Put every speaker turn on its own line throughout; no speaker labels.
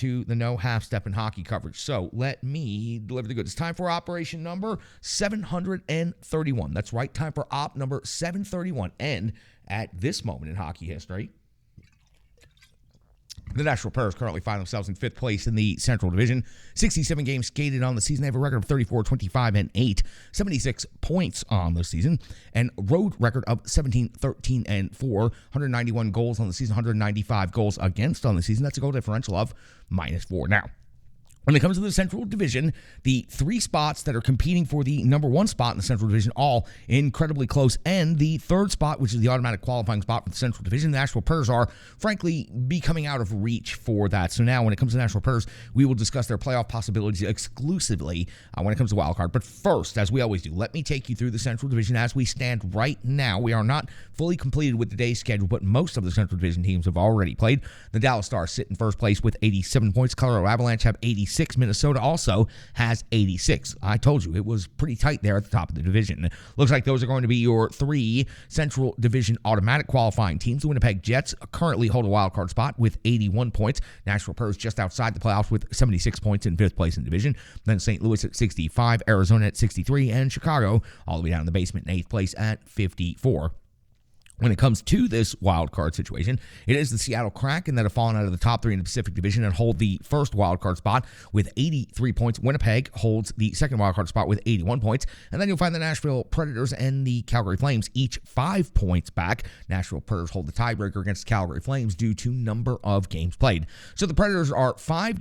to the no half-step in hockey coverage. So let me deliver the goods. It's time for operation number 731. That's right, time for op number 731. And at this moment in hockey history, the Nashville Predators currently find themselves in 5th place in the Central Division. 67 games skated on the season. They have a record of 34, 25, and 8. 76 points on the season. And road record of 17, 13, and 4. 191 goals on the season. 195 goals against on the season. That's a goal differential of -4. Now, when it comes to the Central Division, the 3 spots that are competing for the number 1 spot in the Central Division, all incredibly close. And the 3rd spot, which is the automatic qualifying spot for the Central Division, the Nashville Predators are, frankly, becoming out of reach for that. So now, when it comes to the Nashville Predators, we will discuss their playoff possibilities exclusively when it comes to wildcard. But first, as we always do, let me take you through the Central Division as we stand right now. We are not fully completed with the day's schedule, but most of the Central Division teams have already played. The Dallas Stars sit in first place with 87 points. Colorado Avalanche have 86. Minnesota also has 86. I told you, it was pretty tight there at the top of the division. Looks like those are going to be your 3 Central Division automatic qualifying teams. The Winnipeg Jets currently hold a wild card spot with 81 points. Nashville Predators just outside the playoffs with 76 points in 5th place in the division. Then St. Louis at 65, Arizona at 63, and Chicago all the way down in the basement in 8th place at 54. When it comes to this wild card situation, it is the Seattle Kraken that have fallen out of the top 3 in the Pacific Division and hold the first wild card spot with 83 points. Winnipeg holds the second wild card spot with 81 points. And then you'll find the Nashville Predators and the Calgary Flames each 5 points back. Nashville Predators hold the tiebreaker against the Calgary Flames due to number of games played. So the Predators are 5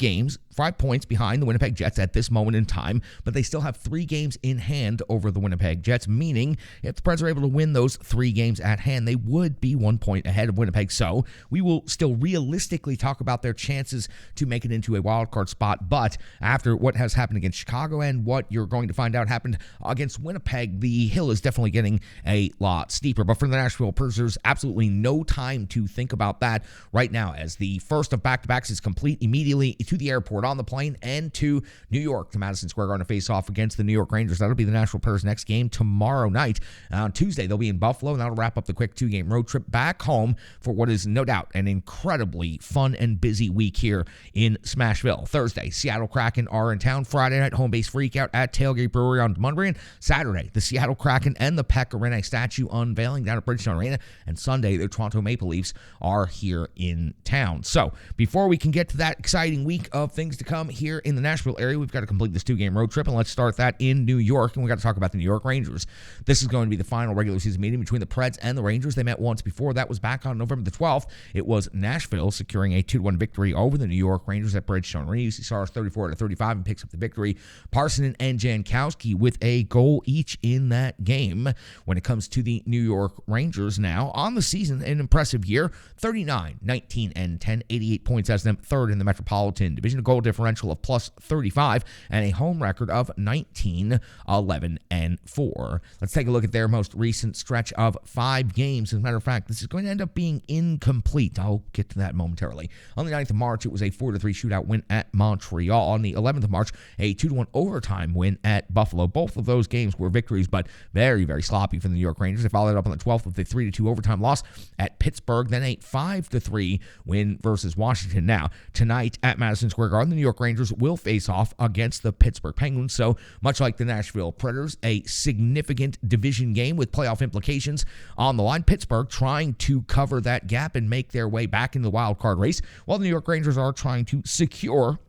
points behind the Winnipeg Jets at this moment in time, but they still have 3 games in hand over the Winnipeg Jets, meaning if the Predators are able to win those 3 games at hand, they would be 1 point ahead of Winnipeg. So we will still realistically talk about their chances to make it into a wild card spot. But after what has happened against Chicago and what you're going to find out happened against Winnipeg, the hill is definitely getting a lot steeper. But for the Nashville Predators, absolutely no time to think about that right now, as the first of back-to-backs is complete immediately to the airport, on the plane, and to New York, to Madison Square Garden to face off against the New York Rangers. That'll be the Nashville Predators' next game tomorrow night. On Tuesday, they'll be in Buffalo, and that'll wrap up the quick 2-game road trip back home for what is no doubt an incredibly fun and busy week here in Smashville. Thursday, Seattle Kraken are in town. Friday night, home base freakout at Tailgate Brewery on Mondrian. Saturday, the Seattle Kraken and the Pekka Rinne statue unveiling down at Bridgestone Arena. And Sunday, the Toronto Maple Leafs are here in town. So before we can get to that exciting week of things to come here in the Nashville area, we've got to complete this 2-game road trip, and let's start that in New York. And we got to talk about the New York Rangers. This is going to be the final regular season meeting between the Preds and the Rangers. They met once before. That was back on November the 12th. It was Nashville securing a 2-1 victory over the New York Rangers at Bridgestone Arena. UC Stars 34-35 and picks up the victory. Parson and Jankowski with a goal each in that game. When it comes to the New York Rangers now, on the season, an impressive year. 39, 19, and 10. 88 points as them 3rd in the Metropolitan Division. A goal differential of plus 35 and a home record of 19, 11, and 4. Let's take a look at their most recent stretch of 5 games. As a matter of fact, this is going to end up being incomplete. I'll get to that momentarily. On the 9th of March, it was a 4-3 shootout win at Montreal. On the 11th of March, a 2-1 overtime win at Buffalo. Both of those games were victories, but very, very sloppy for the New York Rangers. They followed up on the 12th with a 3-2 overtime loss at Pittsburgh, then a 5-3 win versus Washington. Now, tonight at Madison Square Garden, the New York Rangers will face off against the Pittsburgh Penguins. So, much like the Nashville Predators, a significant division game with playoff implications on the line. Pittsburgh trying to cover that gap and make their way back into the wild card race, while the New York Rangers are trying to secure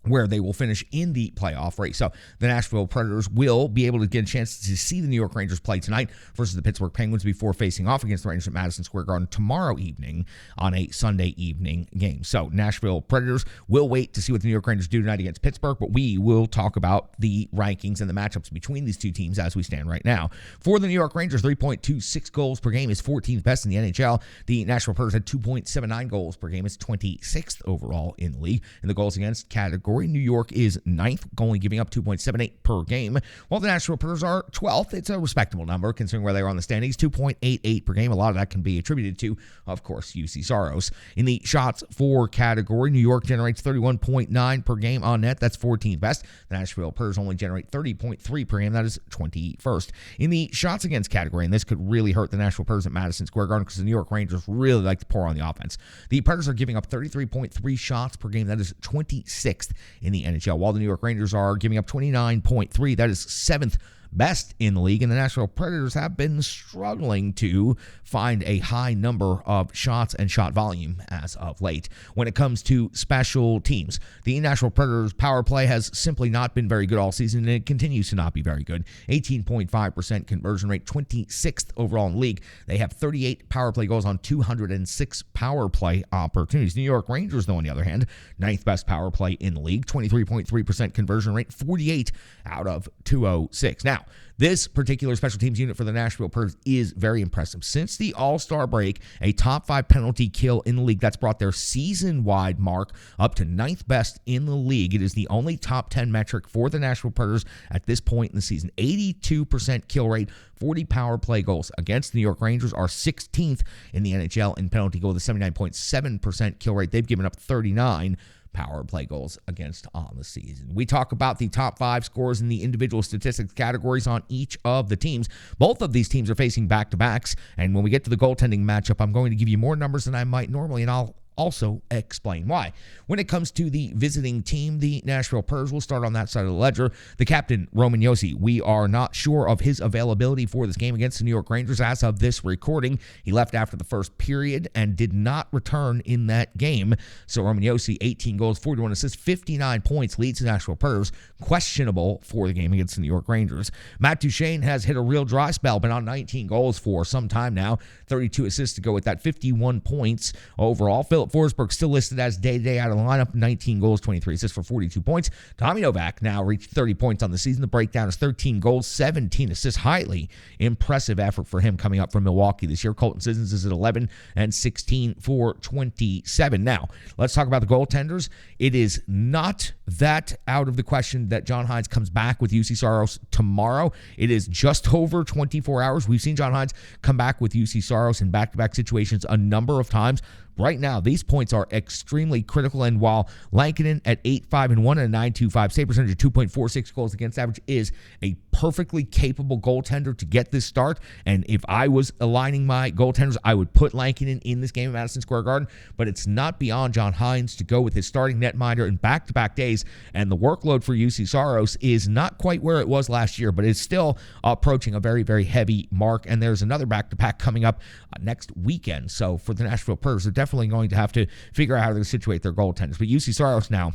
where they will finish in the playoff race. So the Nashville Predators will be able to get a chance to see the New York Rangers play tonight versus the Pittsburgh Penguins before facing off against the Rangers at Madison Square Garden tomorrow evening on a Sunday evening game. So Nashville Predators will wait to see what the New York Rangers do tonight against Pittsburgh, but we will talk about the rankings and the matchups between these two teams as we stand right now. For the New York Rangers, 3.26 goals per game is 14th best in the NHL. The Nashville Predators had 2.79 goals per game. It's 26th overall in the league. In the goals against category, category. New York is 9th, only giving up 2.78 per game, while the Nashville Predators are 12th. It's a respectable number considering where they are on the standings, 2.88 per game. A lot of that can be attributed to, of course, UC Saros. In the shots for category, New York generates 31.9 per game on net. That's 14th best. The Nashville Predators only generate 30.3 per game. That is 21st. In the shots against category, and this could really hurt the Nashville Predators at Madison Square Garden because the New York Rangers really like to pour on the offense. The Predators are giving up 33.3 shots per game. That is 26th in the NHL, while the New York Rangers are giving up 29.3. That is 7th best in the league, and the Nashville Predators have been struggling to find a high number of shots and shot volume as of late. When it comes to special teams, the Nashville Predators power play has simply not been very good all season, and it continues to not be very good. 18.5% conversion rate, 26th overall in the league. They have 38 power play goals on 206 power play opportunities. New York Rangers, though, on the other hand, 9th best power play in the league, 23.3% conversion rate, 48 out of 206. Now, this particular special teams unit for the Nashville Predators is very impressive. Since the All-Star break, a top 5 penalty kill in the league. That's brought their season-wide mark up to 9th best in the league. It is the only top 10 metric for the Nashville Predators at this point in the season. 82% kill rate, 40 power play goals. Against the New York Rangers are 16th in the NHL in penalty goal with a 79.7% kill rate. They've given up 39 power play goals against on the season. We talk about the top 5 scores in the individual statistics categories on each of the teams. Both of these teams are facing back-to-backs, and when we get to the goaltending matchup, I'm going to give you more numbers than I might normally, and I'll also explain why. When it comes to the visiting team, the Nashville Predators, will start on that side of the ledger. The captain, Roman Josi, we are not sure of his availability for this game against the New York Rangers as of this recording. He left after the first period and did not return in that game. So Roman Josi, 18 goals, 41 assists, 59 points, leads the Nashville Predators, questionable for the game against the New York Rangers. Matt Duchene has hit a real dry spell, been on 19 goals for some time now, 32 assists to go with that, 51 points overall. Philip Forsberg still listed as day-to-day out of the lineup, 19 goals, 23 assists for 42 points. Tommy Novak now reached 30 points on the season. The breakdown is 13 goals, 17 assists. Highly impressive effort for him coming up from Milwaukee this year. Colton Sissons is at 11 and 16 for 27. Now, let's talk about the goaltenders. It is not that out of the question that John Hynes comes back with UC Saros tomorrow. It is just over 24 hours. We've seen John Hynes come back with UC Saros in back-to-back situations a number of times. Right now, these points are extremely critical, and while Lankinen at 8.5-1 and a 9.25 save percentage of 2.46 goals against average is a perfectly capable goaltender to get this start, and if I was aligning my goaltenders, I would put Lankinen in this game at Madison Square Garden, but it's not beyond John Hynes to go with his starting netminder in back-to-back days, and the workload for UC Saros is not quite where it was last year, but it's still approaching a very, very heavy mark, and there's another back-to-back coming up next weekend. So for the Nashville Predators, they're definitely going to have to figure out how to situate their goaltenders. But UC Saros now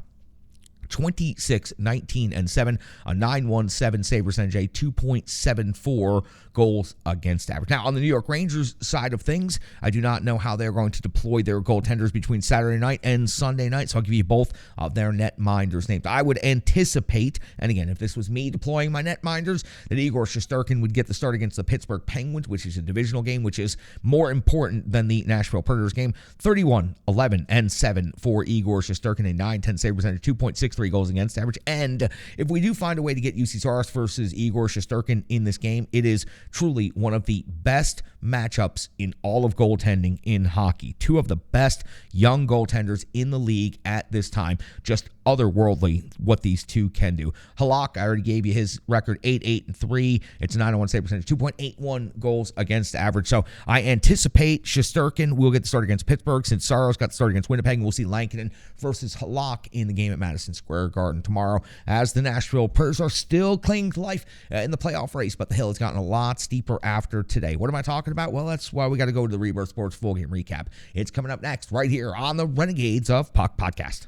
26, 19, and 7, a 9.17 save percentage, a 2.74 goals against average. Now, on the New York Rangers side of things, I do not know how they're going to deploy their goaltenders between Saturday night and Sunday night, so I'll give you both of their netminders names. I would anticipate, and again, if this was me deploying my netminders, that Igor Shesterkin would get the start against the Pittsburgh Penguins, which is a divisional game, which is more important than the Nashville Predators game. 31, 11, and 7 for Igor Shesterkin, a 9.10 save percentage, 2.63 goals against average. And if we do find a way to get UC Saros versus Igor Shesterkin in this game, it is truly one of the best matchups in all of goaltending in hockey. Two of the best young goaltenders in the league at this time. Just otherworldly what these two can do. Halak, I already gave you his record, 8-8-3. It's a 9.01 save percentage, 2.81 goals against average. So I anticipate Shesterkin will get the start against Pittsburgh, since Saros got the start against Winnipeg. We'll see Lankinen versus Halak in the game at Madison Square Garden tomorrow, as the Nashville Predators are still clinging to life in the playoff race, but the hill has gotten a lot steeper after today. What am I talking about? Well, that's why we got to go to the Rebirth Sports Full Game Recap. It's coming up next right here on the Renegades of Puck Podcast.